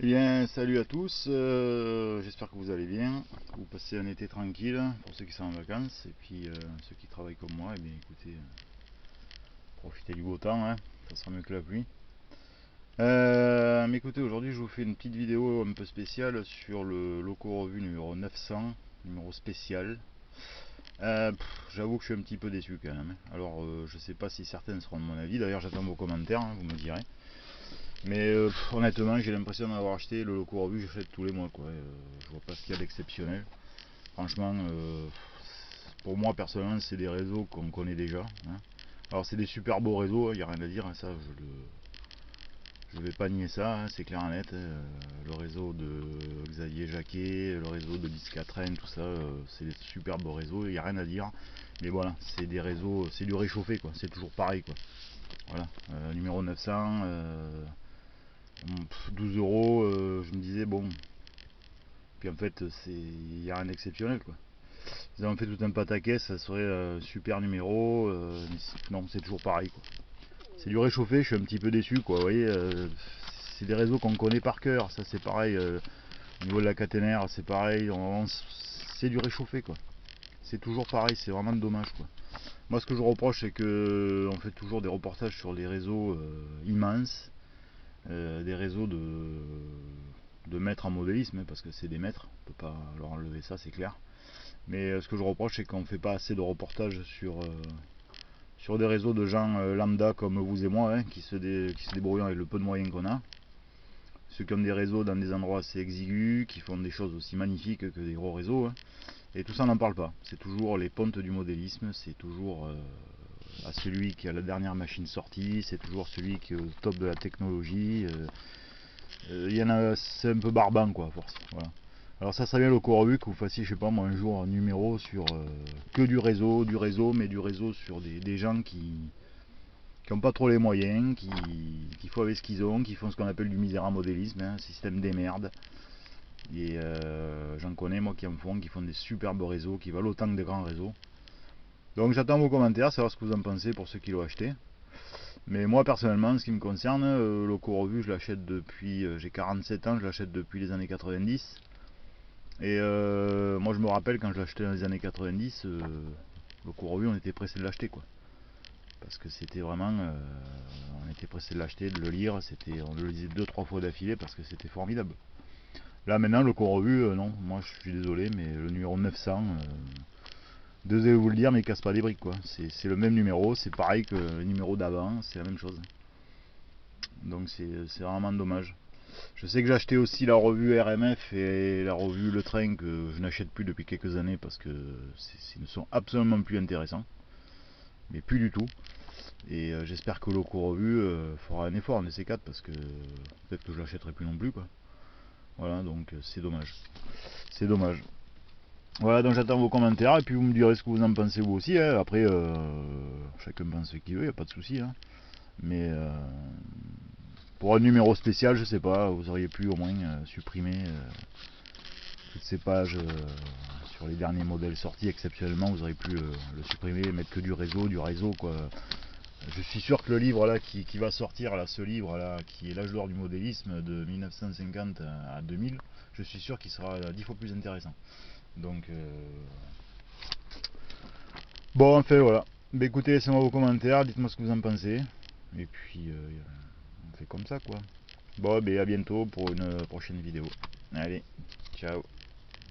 Eh bien, salut à tous, j'espère que vous allez bien, que vous passez un été tranquille pour ceux qui sont en vacances, et puis ceux qui travaillent comme moi, eh bien écoutez, profitez du beau temps, hein, ça sera mieux que la pluie. Mais écoutez, aujourd'hui je vous fais une petite vidéo un peu spéciale sur le Loco Revue numéro 900, numéro spécial. J'avoue que je suis un petit peu déçu quand même. Alors je sais pas si certaines seront de mon avis, d'ailleurs j'attends vos commentaires, hein, vous me direz. Mais honnêtement, j'ai l'impression d'avoir acheté le Loco Revue, j'achète tous les mois quoi. Je vois pas ce qu'il y a d'exceptionnel. Franchement, pour moi personnellement, c'est des réseaux qu'on connaît déjà, hein. Alors c'est des super beaux réseaux, il n'y a rien à dire, hein, ça je vais pas nier ça, hein, c'est clair et net. Le réseau de Xavier Jacquet, le réseau de Discatren, tout ça, c'est des super beaux réseaux, il n'y a rien à dire. Mais voilà, c'est des réseaux, c'est du réchauffé quoi, c'est toujours pareil quoi. Voilà, numéro 900, 12 euros, je me disais bon, puis en fait il n'y a rien d'exceptionnel quoi. Ils ont fait tout un pataquès, ça serait super numéro, non c'est toujours pareil quoi. C'est du réchauffé, je suis un petit peu déçu quoi, vous voyez, c'est des réseaux qu'on connaît par cœur, ça c'est pareil, au niveau de la caténaire c'est pareil, c'est du réchauffé quoi. C'est toujours pareil, c'est vraiment dommage quoi. Moi ce que je reproche c'est que on fait toujours des reportages sur des réseaux immenses, des réseaux de maîtres en modélisme, hein, parce que c'est des maîtres, on peut pas leur enlever ça c'est clair. Mais ce que je reproche, c'est qu'on ne fait pas assez de reportages sur des réseaux de gens lambda comme vous et moi, hein, qui se débrouillent avec le peu de moyens qu'on a. Ceux qui ont des réseaux dans des endroits assez exigus, qui font des choses aussi magnifiques que des gros réseaux. Hein. Et tout ça, on n'en parle pas. C'est toujours les pontes du modélisme, c'est toujours à celui qui a la dernière machine sortie, c'est toujours celui qui est au top de la technologie. Il y en a, c'est un peu barbant quoi, à force. Voilà. Alors ça serait bien le Corvu que vous fassiez, je sais pas moi, un jour un numéro sur que du réseau, mais du réseau sur des gens qui n'ont pas trop les moyens, qui font avec ce qu'ils ont, qui font ce qu'on appelle du misérable modélisme, hein, un système des merdes. Et j'en connais moi qui en font, qui font des superbes réseaux, qui valent autant que des grands réseaux. Donc j'attends vos commentaires, savoir ce que vous en pensez pour ceux qui l'ont acheté. Mais moi personnellement, en ce qui me concerne, le Corvu, je l'achète depuis, j'ai 47 ans, je l'achète depuis les années 90. Et moi je me rappelle quand je l'achetais dans les années 90, le Courrevu on était pressé de l'acheter quoi. Parce que c'était vraiment, on était pressé de l'acheter, de le lire, on le lisait 2-3 fois d'affilée parce que c'était formidable. Là maintenant le Courrevu, non, moi je suis désolé, mais le numéro 900, désolé de vous le dire, mais il casse pas des briques quoi. C'est le même numéro, c'est pareil que le numéro d'avant, c'est la même chose. Donc c'est vraiment dommage. Je sais que j'ai acheté aussi la revue RMF et la revue Le Train que je n'achète plus depuis quelques années parce que ils ne sont absolument plus intéressants, mais plus du tout. Et j'espère que Loco Revue fera un effort en EC4 parce que peut-être que je l'achèterai plus non plus quoi. Voilà donc c'est dommage. C'est dommage. Voilà donc j'attends vos commentaires et puis vous me direz ce que vous en pensez vous aussi. Hein. Après chacun pense ce qu'il veut, y a pas de souci. Hein. Mais pour un numéro spécial, je sais pas, vous auriez pu au moins supprimer toutes ces pages sur les derniers modèles sortis exceptionnellement, vous auriez pu le supprimer et mettre que du réseau quoi. Je suis sûr que le livre là qui va sortir là, ce livre là qui est l'âge d'or du modélisme de 1950 à 2000, je suis sûr qu'il sera 10 fois plus intéressant. Donc bon enfin voilà. Bah écoutez, laissez-moi vos commentaires, dites-moi ce que vous en pensez. Et puis on fait comme ça quoi. Bon, ben à bientôt pour une prochaine vidéo. Allez, ciao.